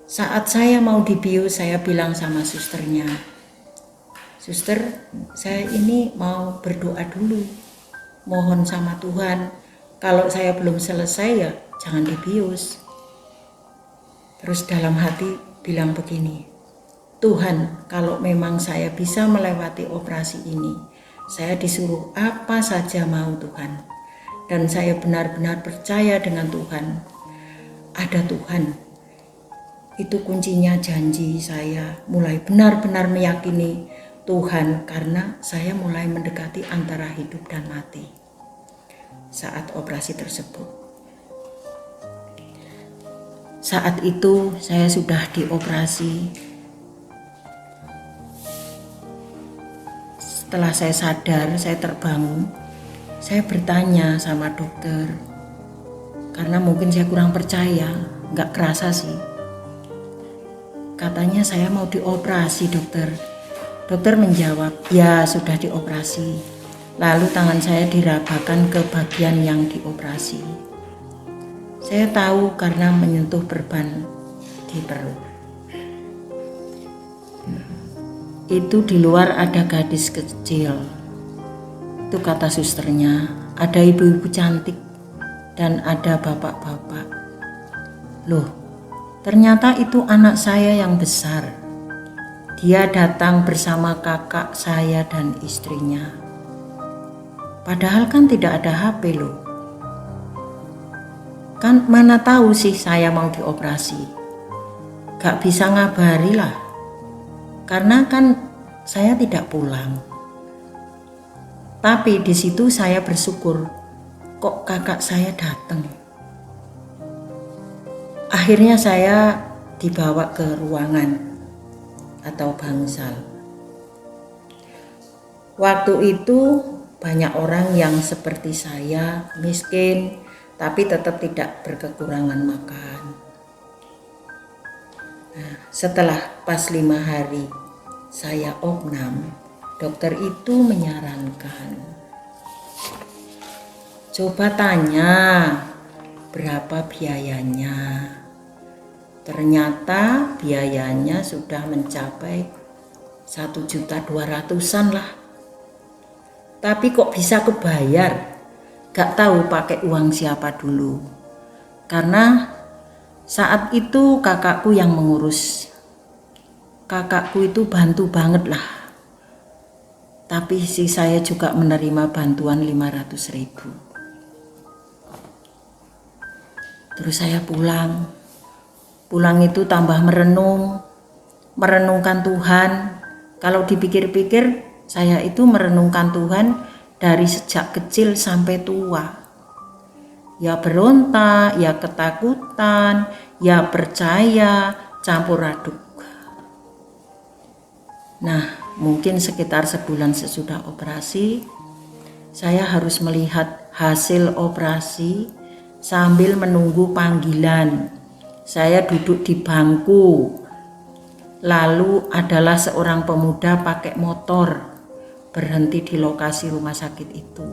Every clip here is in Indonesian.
Saat saya mau dibius, saya bilang sama susternya, "Suster, saya ini mau berdoa dulu, mohon sama Tuhan, kalau saya belum selesai ya jangan dibius." Terus dalam hati bilang begini, "Tuhan, kalau memang saya bisa melewati operasi ini, saya disuruh apa saja mau Tuhan. Dan saya benar-benar percaya dengan Tuhan, ada Tuhan." Itu kuncinya janji saya mulai benar-benar meyakini Tuhan karena saya mulai mendekati antara hidup dan mati saat operasi tersebut. Saat itu saya sudah dioperasi. Setelah saya sadar, saya terbangun, saya bertanya sama dokter karena mungkin saya kurang percaya, nggak kerasa sih. Katanya saya mau dioperasi dokter. Dokter menjawab, "Ya sudah dioperasi." Lalu tangan saya dirabakan ke bagian yang dioperasi. Saya tahu karena menyentuh perban di perut. Itu di luar ada gadis kecil. Itu kata susternya, ada ibu-ibu cantik dan ada bapak-bapak. Loh, ternyata itu anak saya yang besar. Dia datang bersama kakak saya dan istrinya. Padahal kan tidak ada HP loh. Kan mana tahu sih saya mau dioperasi. Gak bisa ngabari lah. Karena kan saya tidak pulang. Tapi di situ saya bersyukur, kok kakak saya datang. Akhirnya saya dibawa ke ruangan atau bangsal. Waktu itu banyak orang yang seperti saya, miskin, tapi tetap tidak berkekurangan makan. Nah, setelah pas 5 hari saya opnam, dokter itu menyarankan, "Coba tanya berapa biayanya." Ternyata biayanya sudah mencapai 1.200.000-an lah. Tapi kok bisa kebayar? Gak tahu pakai uang siapa dulu. Karena saat itu kakakku yang mengurus. Kakakku itu bantu banget lah. Tapi si saya juga menerima bantuan 500.000. Terus saya pulang. Pulang itu tambah merenungkan Tuhan. Kalau dipikir-pikir, saya itu merenungkan Tuhan dari sejak kecil sampai tua. Ya berontak, ya ketakutan, ya percaya, campur aduk. Nah, mungkin sekitar sebulan sesudah operasi, saya harus melihat hasil operasi sambil menunggu panggilan. Saya duduk di bangku, lalu adalah seorang pemuda pakai motor berhenti di lokasi rumah sakit itu.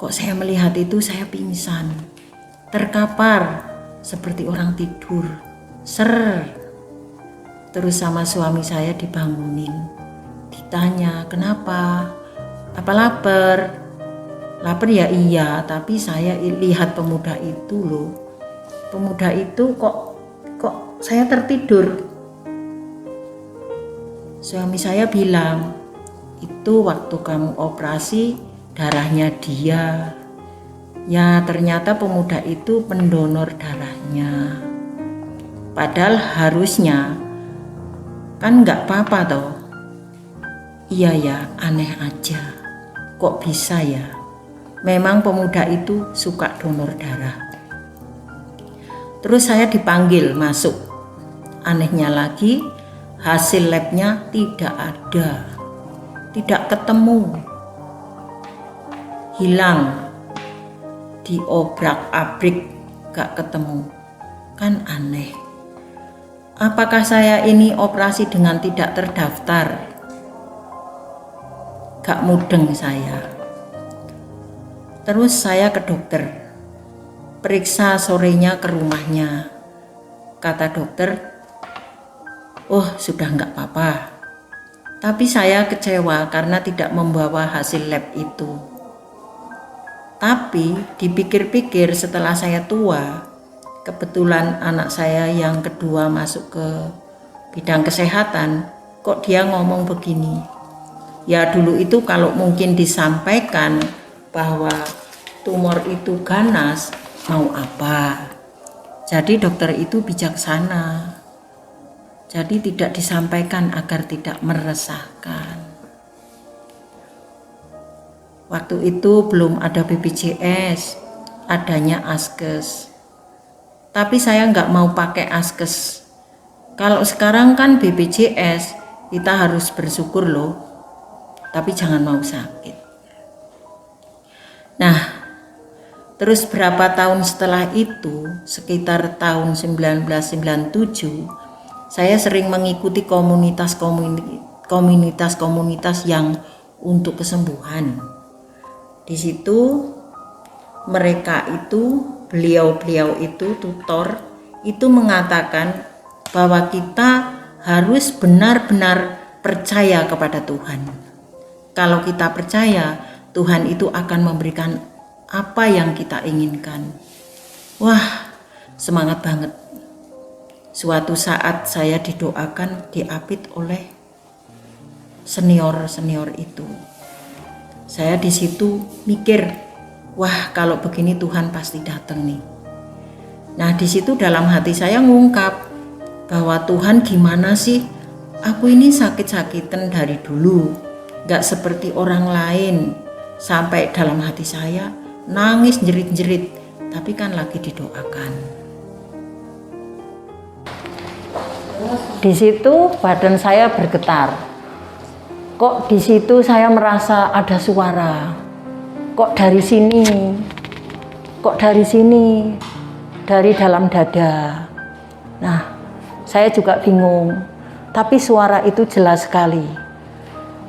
Kok saya melihat itu saya pingsan, terkapar seperti orang tidur, Terus sama suami saya dibangunin, ditanya, "Kenapa? Apa lapar?" Lapar ya iya, tapi saya lihat pemuda itu loh. Pemuda itu kok saya tertidur. Suami saya bilang, "Itu waktu kamu operasi darahnya dia. Ya ternyata pemuda itu pendonor darahnya. Padahal harusnya kan nggak apa-apa toh. Iya ya, aneh aja. Kok bisa ya? Memang pemuda itu suka donor darah. Terus saya dipanggil masuk. Anehnya lagi, hasil labnya tidak ada. Tidak ketemu. Hilang. Diobrak-abrik, gak ketemu. Kan aneh. Apakah saya ini operasi dengan tidak terdaftar? Gak mudeng saya. Terus saya ke dokter. Periksa sorenya ke rumahnya. Kata dokter, oh sudah nggak apa-apa. Tapi saya kecewa karena tidak membawa hasil lab itu. Tapi dipikir-pikir setelah saya tua, kebetulan anak saya yang kedua masuk ke bidang kesehatan, kok dia ngomong begini. Ya dulu itu kalau mungkin disampaikan bahwa tumor itu ganas, mau apa? Jadi dokter itu bijaksana. Jadi tidak disampaikan agar tidak meresahkan. Waktu itu belum ada BPJS, adanya Askes. Tapi saya nggak mau pakai Askes. Kalau sekarang kan BPJS, kita harus bersyukur loh. Tapi jangan mau sakit. Nah, terus berapa tahun setelah itu, sekitar tahun 1997, saya sering mengikuti komunitas yang untuk kesembuhan. Di situ mereka itu, beliau-beliau itu, tutor, itu mengatakan bahwa kita harus benar-benar percaya kepada Tuhan. Kalau kita percaya, Tuhan itu akan memberikan apa yang kita inginkan. Wah, semangat banget. Suatu saat saya didoakan, diapit oleh senior-senior itu. Saya di situ mikir, wah kalau begini Tuhan pasti datang nih. Nah di situ dalam hati saya ngungkap bahwa Tuhan gimana sih? Aku ini sakit-sakitan dari dulu, gak seperti orang lain. Sampai dalam hati saya nangis jerit-jerit, tapi kan lagi didoakan. Di situ badan saya bergetar. Kok di situ saya merasa ada suara. Kok dari sini? Kok dari sini? Dari dalam dada. Nah, saya juga bingung. Tapi suara itu jelas sekali.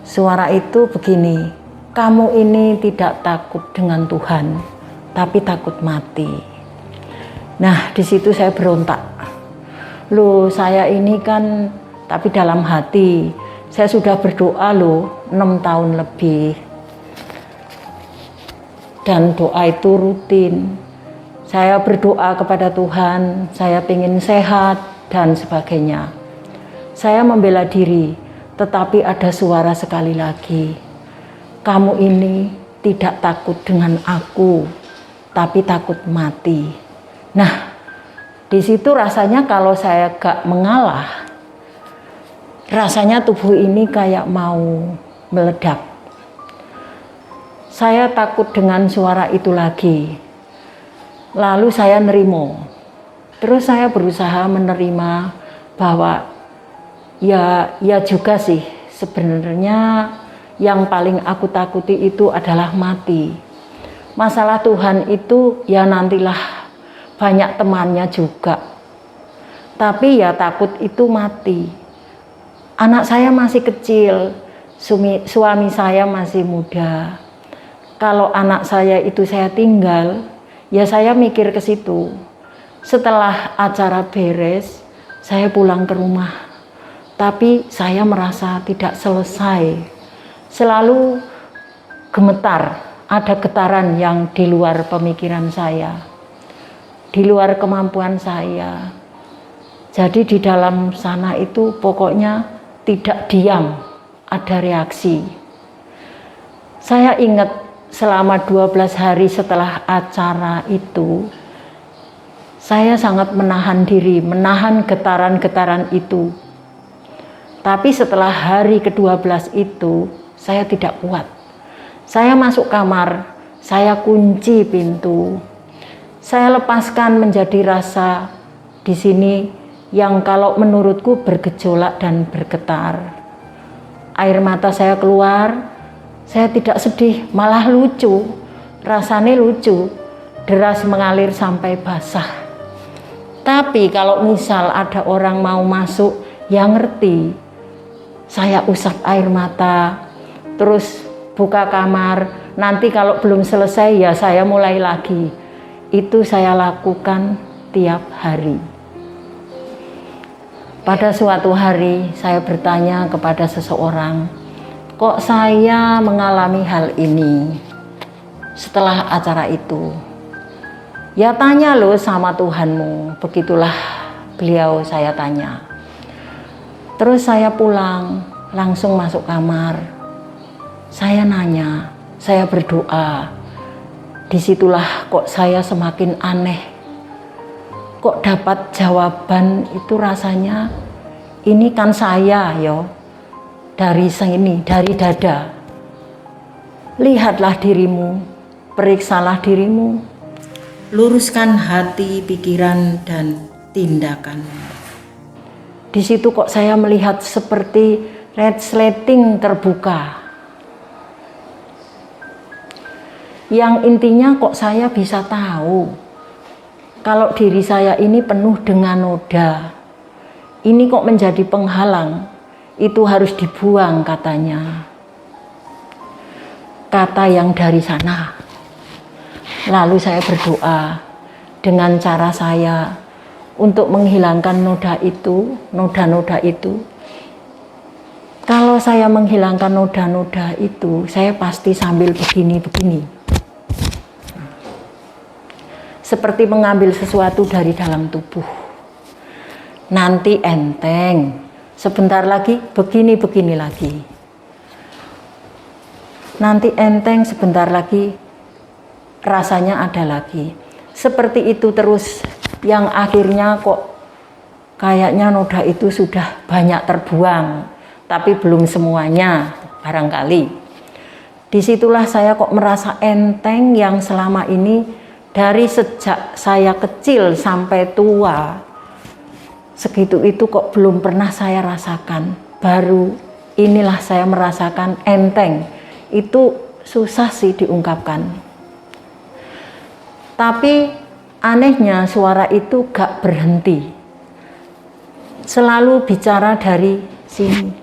Suara itu begini, kamu ini tidak takut dengan Tuhan, tapi takut mati. Nah, di situ saya berontak. Loh, saya ini kan, tapi dalam hati, saya sudah berdoa loh 6 tahun lebih. Dan doa itu rutin. Saya berdoa kepada Tuhan, saya ingin sehat dan sebagainya. Saya membela diri, tetapi ada suara sekali lagi. Kamu ini tidak takut dengan aku, tapi takut mati. Nah, di situ rasanya kalau saya gak mengalah, rasanya tubuh ini kayak mau meledak. Saya takut dengan suara itu lagi. Lalu saya nerimo. Terus saya berusaha menerima bahwa ya juga sih sebenarnya yang paling aku takuti itu adalah mati. Masalah Tuhan itu ya nantilah banyak temannya juga. Tapi ya takut itu mati. Anak saya masih kecil, suami saya masih muda. Kalau anak saya itu saya tinggal, ya saya mikir ke situ. Setelah acara beres, saya pulang ke rumah. Tapi saya merasa tidak selesai. Selalu gemetar, ada getaran yang di luar pemikiran saya, di luar kemampuan saya. Jadi di dalam sana itu pokoknya tidak diam, ada reaksi. Saya ingat selama 12 hari setelah acara itu, saya sangat menahan diri, menahan getaran-getaran itu. Tapi setelah hari ke-12 itu, saya tidak kuat. Saya masuk kamar, saya kunci pintu. Saya lepaskan menjadi rasa di sini yang kalau menurutku bergejolak dan bergetar. Air mata saya keluar, saya tidak sedih, malah lucu. Rasanya lucu, deras mengalir sampai basah. Tapi kalau misal ada orang mau masuk yang ngerti, saya usap air mata, terus buka kamar, nanti kalau belum selesai ya saya mulai lagi. Itu saya lakukan tiap hari. Pada suatu hari saya bertanya kepada seseorang, kok saya mengalami hal ini setelah acara itu? Ya tanya loh sama Tuhanmu. Begitulah beliau saya tanya. Terus saya pulang, langsung masuk kamar. Saya nanya, saya berdoa. Disitulah kok saya semakin aneh. Kok dapat jawaban itu rasanya, ini kan saya yo. Dari sini, dari dada. Lihatlah dirimu, periksalah dirimu. Luruskan hati, pikiran, dan tindakanmu. Di situ kok saya melihat seperti resleting terbuka. Yang intinya kok saya bisa tahu kalau diri saya ini penuh dengan noda. Ini kok menjadi penghalang. Itu harus dibuang katanya. Kata yang dari sana. Lalu saya berdoa dengan cara saya untuk menghilangkan noda itu, noda-noda itu. Kalau saya menghilangkan noda-noda itu, saya pasti sambil begini-begini. Seperti mengambil sesuatu dari dalam tubuh. Nanti enteng, sebentar lagi begini-begini lagi. Nanti enteng, sebentar lagi rasanya ada lagi. Seperti itu terus, yang akhirnya kok kayaknya noda itu sudah banyak terbuang, tapi belum semuanya barangkali. Disitulah saya kok merasa enteng yang selama ini dari sejak saya kecil sampai tua, segitu itu kok belum pernah saya rasakan. Baru inilah saya merasakan enteng. Itu susah sih diungkapkan. Tapi anehnya suara itu gak berhenti. Selalu bicara dari sini.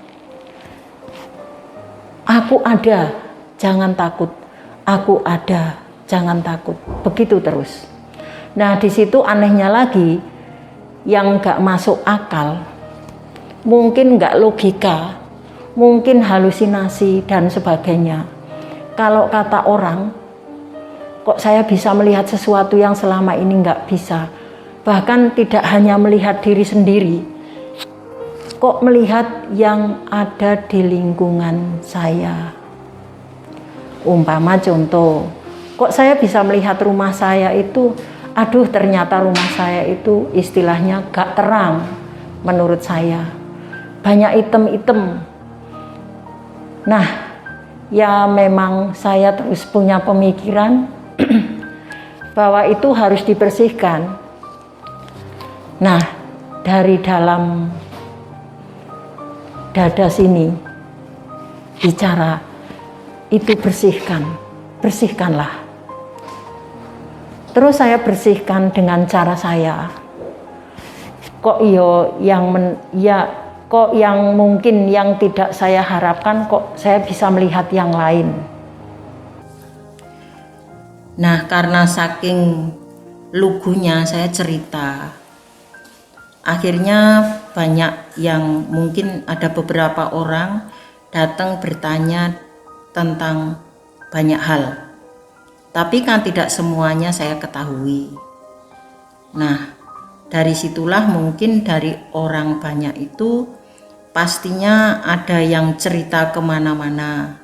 Aku ada, jangan takut. Aku ada, jangan takut. Begitu terus. Nah, di situ anehnya lagi yang gak masuk akal, mungkin gak logika, mungkin halusinasi dan sebagainya. Kalau kata orang, kok saya bisa melihat sesuatu yang selama ini gak bisa. Bahkan tidak hanya melihat diri sendiri, kok melihat yang ada di lingkungan saya. Umpama contoh, kok saya bisa melihat rumah saya itu, aduh ternyata rumah saya itu istilahnya gak terang menurut saya. Banyak item-item. Nah, ya memang saya terus punya pemikiran bahwa itu harus dibersihkan. Nah, dari dalam dada sini bicara, itu bersihkanlah. Terus saya bersihkan dengan cara saya. Kok yang mungkin yang tidak saya harapkan, kok saya bisa melihat yang lain. Nah, karena saking lugunya saya cerita, akhirnya banyak yang mungkin ada beberapa orang datang bertanya tentang banyak hal. Tapi kan tidak semuanya saya ketahui. Nah, dari situlah mungkin dari orang banyak itu pastinya ada yang cerita kemana-mana.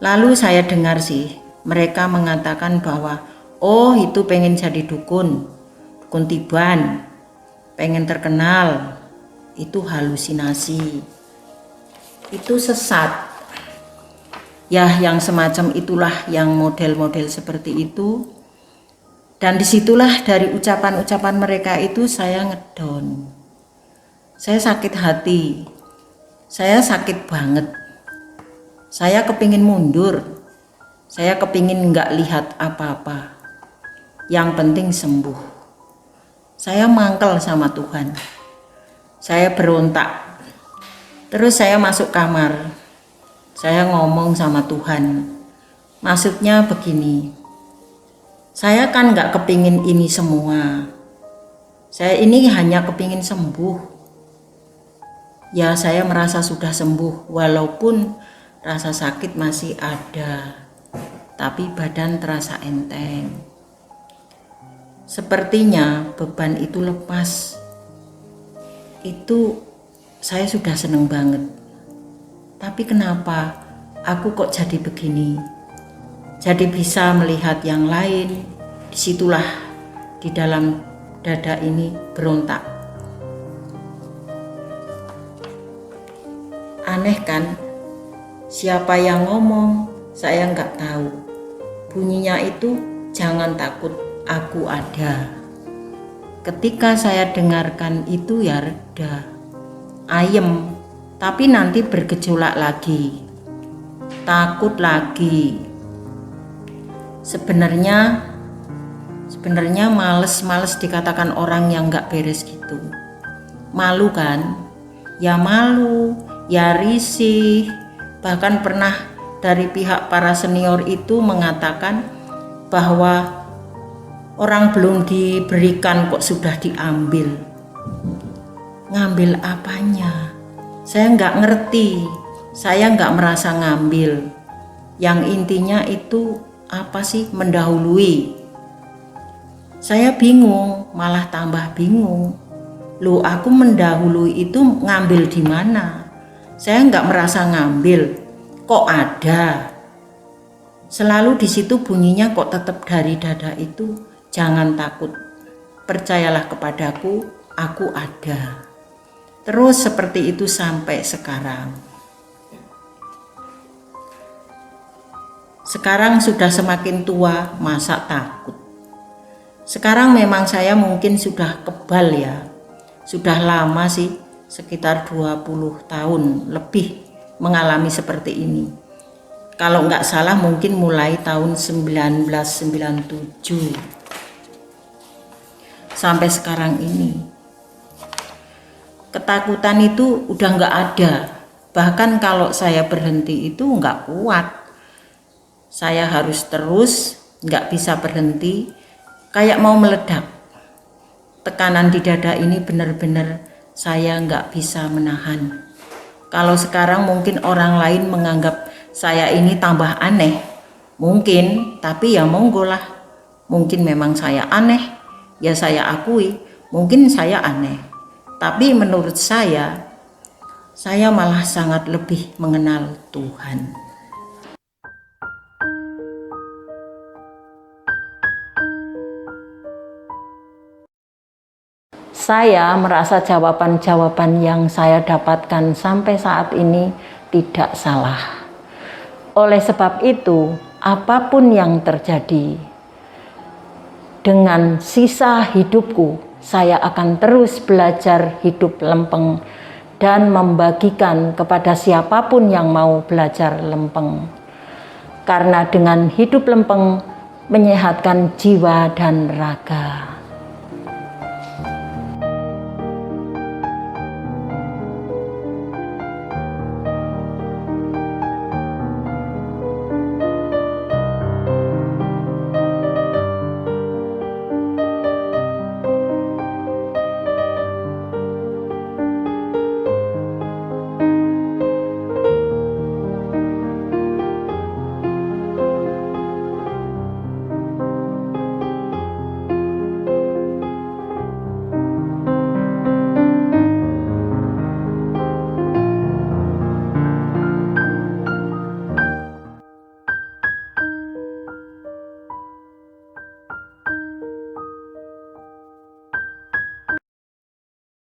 Lalu saya dengar sih, mereka mengatakan bahwa oh itu pengen jadi dukun, dukun tiban, pengen terkenal. Itu halusinasi, itu sesat. Ya, yang semacam itulah, yang model-model seperti itu. Dan disitulah dari ucapan-ucapan mereka itu saya ngedon. Saya sakit hati. Saya sakit banget. Saya kepingin mundur. Saya kepingin nggak lihat apa-apa. Yang penting sembuh. Saya mangkel sama Tuhan. Saya berontak. Terus saya masuk kamar. Saya ngomong sama Tuhan, maksudnya begini, saya kan nggak kepingin ini semua, saya ini hanya kepingin sembuh. Ya, saya merasa sudah sembuh, walaupun rasa sakit masih ada, tapi badan terasa enteng. Sepertinya beban itu lepas. Itu saya sudah seneng banget. Tapi kenapa aku kok jadi begini? Jadi bisa melihat yang lain. Disitulah di dalam dada ini berontak. Aneh kan? Siapa yang ngomong? Saya nggak tahu. Bunyinya itu jangan takut, aku ada. Ketika saya dengarkan itu ya reda, ayem. Tapi nanti bergejolak lagi, takut lagi. Sebenarnya males dikatakan orang yang nggak beres gitu. Malu kan? Ya malu, ya risih. Bahkan pernah dari pihak para senior itu mengatakan bahwa orang belum diberikan kok sudah diambil. Ngambil apanya? Saya nggak ngerti, saya nggak merasa ngambil. Yang intinya itu apa sih? Mendahului. Saya bingung, malah tambah bingung. Loh, aku mendahului itu ngambil di mana? Saya nggak merasa ngambil, kok ada? Selalu di situ bunyinya kok tetap dari dada itu, jangan takut, percayalah kepadaku, aku ada. Terus seperti itu sampai sekarang. Sekarang sudah semakin tua, masa takut? Sekarang memang saya mungkin sudah kebal ya. Sudah lama sih, sekitar 20 tahun lebih mengalami seperti ini. Kalau nggak salah mungkin mulai tahun 1997 sampai sekarang ini. Ketakutan itu udah nggak ada. Bahkan kalau saya berhenti itu nggak kuat. Saya harus terus, nggak bisa berhenti, kayak mau meledak. Tekanan di dada ini benar-benar saya nggak bisa menahan. Kalau sekarang mungkin orang lain menganggap saya ini tambah aneh. Mungkin, tapi ya monggo lah. Mungkin memang saya aneh, ya saya akui, mungkin saya aneh. Tapi menurut saya malah sangat lebih mengenal Tuhan. Saya merasa jawaban-jawaban yang saya dapatkan sampai saat ini tidak salah. Oleh sebab itu, apapun yang terjadi, dengan sisa hidupku, saya akan terus belajar hidup lempeng dan membagikan kepada siapapun yang mau belajar lempeng. Karena dengan hidup lempeng menyehatkan jiwa dan raga.